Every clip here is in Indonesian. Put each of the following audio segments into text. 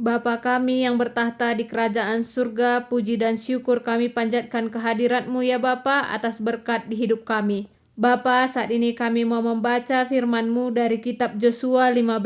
Bapa kami yang bertahta di kerajaan surga, puji dan syukur kami panjatkan kehadirat-Mu ya Bapa atas berkat di hidup kami. Bapa, saat ini kami mau membaca firman-Mu dari kitab Yosua 15.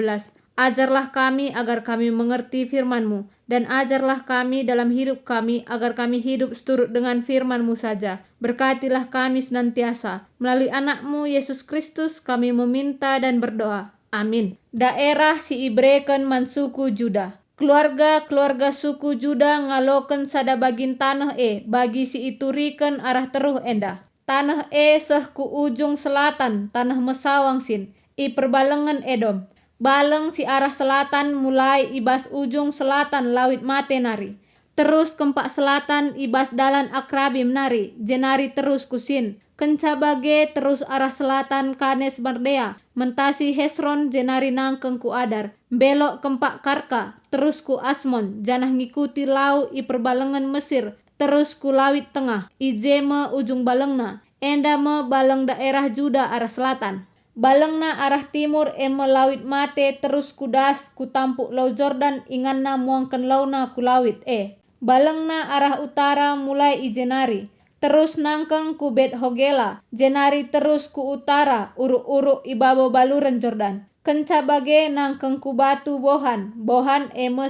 Ajarlah kami agar kami mengerti firman-Mu, dan ajarlah kami dalam hidup kami agar kami hidup seturut dengan firman-Mu saja. Berkatilah kami senantiasa. Melalui anak-Mu Yesus Kristus kami meminta dan berdoa. Amin. Daerah si Ibreken mansuku Juda. Keluarga-keluarga suku Juda ngaloken sada bagin tanah bagi si ituriken arah teruh endah. Tanah seh ku ujung selatan tanah mesawang sin i perbalengan Edom. Baleng si arah selatan mulai ibas ujung selatan lawit mate nari. Terus kempak selatan ibas dalan Akrabim nari, jenari terus kusin. Kencabage terus arah selatan Kanes Bardea, mentasi Hesron jenari nangkeng ku Adar. Belok kempak Karka, terus ku Asmon, janah ngikuti lau i perbalengan Mesir, terus ku lawit tengah, ijeme ujung balengna, endame baleng daerah Juda arah selatan. Balengna arah timur lawit mate terus kudas ku tampuk lau Jordan inganna muangken launa ku lawit Balengna arah utara mulai ijenari. Terus nangkeng ku Bet Hogela, jenari terus ku utara uruk-uruk ibabo baluran Jordan. Kencabage nangkeng ku batu Bohan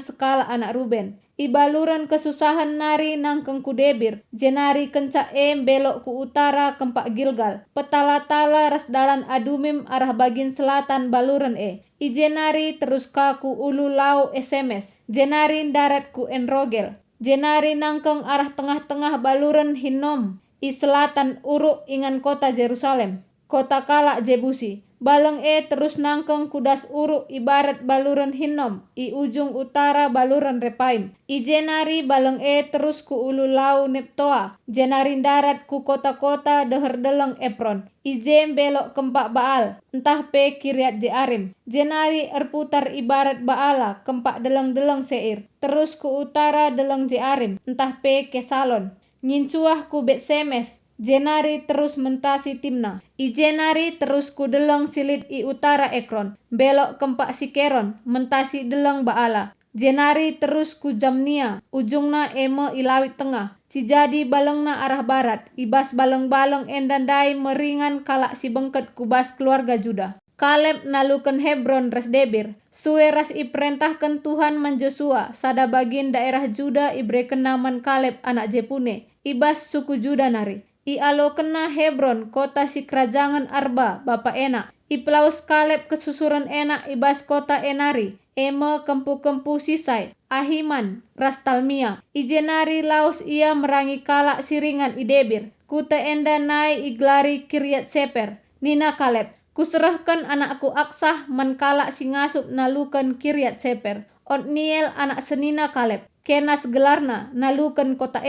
sekala anak Ruben. Ibaluran kesusahan nari nangkeng ku Debir, jenari kenca belok ku utara kempak Gilgal. Petala-tala ras dalan Adumim arah bagin selatan baluran Ijenari terus kaku ulu lau SMS, jenari darat ku Enrogel. Jenari nangkeng arah tengah-tengah baluran Hinnom, i selatan uruk ingan kota Jerusalem, kota kala Jebusi. Baleng terus nangkeng kudas uruk ibarat baluran Hinnom, i ujung utara baluran Repaim. Ijenari baleng terus ku ulu lau Neptoa, jenari darat ku kota-kota deher deleng Epron. Ijem belok kempak Baal, entah pe Kiryat Jearim. Jenari erputar ibarat Baala, kempak deleng-deleng Seir. Terus ku utara deleng Jearim, entah pe Kesalon. Ngincuah ku Bet Semes, jenari terus mentasi Timna. Ijenari terus ku deleng silit i utara Ekron, belok kempak Sikeron, mentasi deleng Baala. Jenari terus ku Jamnia, ujungna ilawit tengah. Cijadi balengna arah barat, ibas baleng-baleng endandai meringan kalak si bengket kubas keluarga Juda. Kaleb naluken Hebron ras Debir, suwe ras iperintahkan Tuhan man Joshua, sada bagin daerah Juda ibreken naman Kaleb anak Jepune, ibas suku Juda nari. I alokena Hebron kota si kerajangan Arba bapa enak. I pelaus Kaleb kesusuran enak ibas kota enari. Kempu-kempu Sisai, Ahiman, Rastalmia. Ijenari laus ia merangi kalak siringan i Debir. Kuta enda nai iglari Kiryat Seper. Nina Kaleb, kuserahkan anakku Aksah man kalak si ngasup nalukan Kiryat Seper. Otniel anak senina Kaleb, Kenas gelarna nalukan kota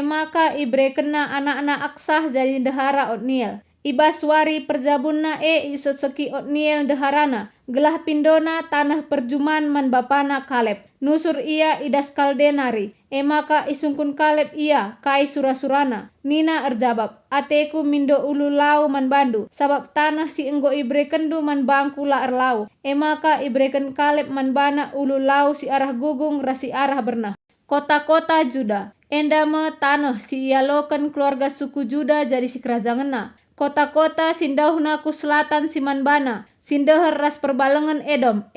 maka ibrekena anak-anak Aksah jadi dehara Otniel. Ibaswari perjabunna iseseki Otniel deharana, gelah pindona tanah perjuman man bapana Kaleb. Nusur ia idas kaldenari, maka isungkun Kaleb ia kai sura-surana. Nina erjabab, ateku mindo ulu lau man bandu, sabab tanah si enggo ibrekendu man bangku la erlau. Maka ibreken Kaleb man bana ulu lau si arah gugung rasi arah bernah. Kota-kota Juda, endama tanah si ialokan keluarga suku Juda jadi si kerajanganna. Kota-kota sindauhna ku selatan simanbana, sindeher ras perbalengan Edom,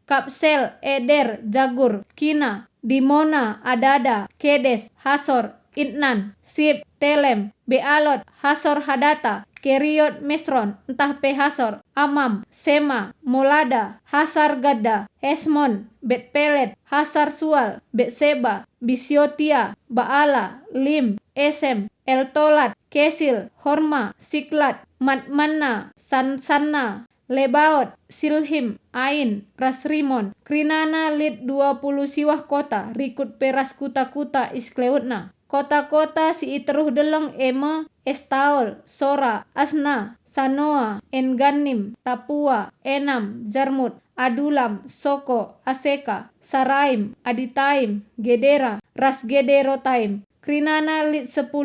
Kapsel, Eder, Jagur, Kina, Dimona, Adada, Kedes, Hasor, Itnan, Sib, Telem, Bealot, Hasor Hadata, Keriot Mesron, entah pe Hasor, Amam, Sema, Molada, Hasar Gadda, Hesmon, Bet Pelet, Hasar Sual, Bet Seba, Bisiotia, Baala, Lim, Esem, Eltolat, Kesil, Horma, Siklat, Matmanna, Sansanna, Lebaot, Silhim, Ain, Rasrimon, Krinana lid 20 siwah kota, rikut peras kuta-kuta iskleutna. Kota-kota si iteruh deleng Estaol, Sora, Asna, Sanoa, Enganim, Tapua, Enam, Jarmut, Adulam, Soko, Aseka, Saraim, Aditaim, Gedera, Rasgederotaim. Krinana lid 10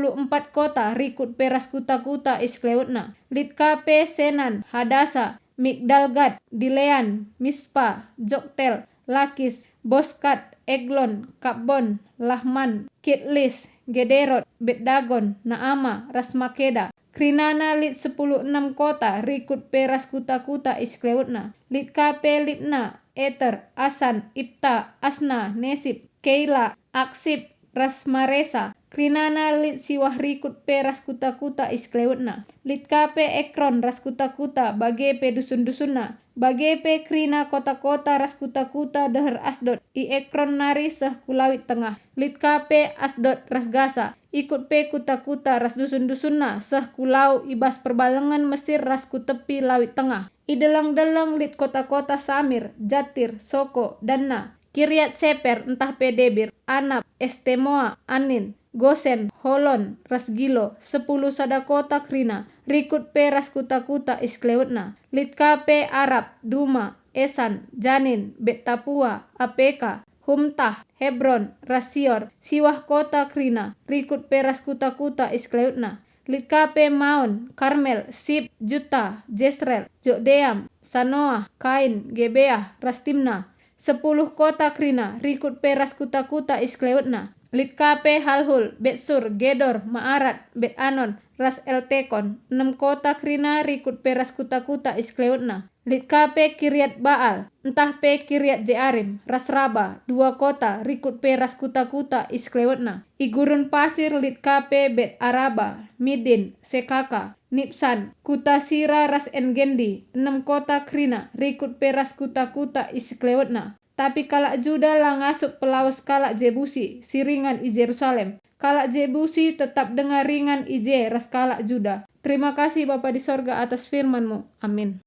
kota, rikut peras kuta-kuta iskleutna. Lid Kape, Senan, Hadasa, Migdalgad, Dilean, Mispa, Joktel, Lakis, Boskat, Eglon, Kabon, Lahman, Kitlis, Gederot, Bet-Dagon, Naama, Rasmakeda. Krinana lit 10 6 kota rikut peras kuta-kuta iskleutna. Lit kape litna, Eter, Asan, Ipta, Asna, Nesip, Keila, Aksip, Rasmaresa. Krinana lit siwah rikut peras kuta-kuta iskleutna. Lit kape Ekron ras kuta-kuta bagepe dusun-dusunna. Bagepe krina kota-kota ras kuta-kuta deher Asdod. I Ekron nari seh kulawit tengah. Lit kape Asdod ras Gaza. Ikut pe kuta-kuta ras dusun-dusunna seh kulau ibas perbalengan Mesir ras kutepi lawit tengah. I deleng-deleng lit kota-kota Samir, Jatir, Soko, Danna. Kiryat Seper entah pe Debir, Anab, Estemoa, Anin, Gosen, Holon, Rasgilo, 10 sada kota krina, rikut pe ras kuta-kuta iskleutna. Lit kape Arab, Duma, Esan, Janin, Bet-Tapua, Apeka, Humtah, Hebron, Rasior, siwah kota krina, rikut pe ras kuta-kuta iskleutna. Lit kape Maon, Karmel, Sib, Juta, Jezreel, Jokdeam, Sanoah, Kain, Gebeah, Rastimna. 10 kota krina, rikut pe ras kuta-kuta iskleutna. Lit kape Halhul, Betsur, Gedor, Maarat, Bet-Anon, ras Eltekon. 6 kota krina, rikut pe ras kuta-kuta iskleutna. Lit kape Kiryat Baal, entah pe Kiryat Jearim, ras Raba. 2 kota, rikut pe ras kuta-kuta iskleutna. I gurun pasir lit kape Bet Araba, Midin, Sekaka, Nipsan, kuta Sira ras Engendi. 6 kota krina, rikut pe ras kuta-kuta iskleutna. Tapi kalak Juda lang ngasup pelawas kalak Jebusi, siringan i Jerusalem. Kalak Jebusi tetap dengar ringan ije ras kalak Juda. Terima kasih Bapa di sorga atas firman-Mu. Amin.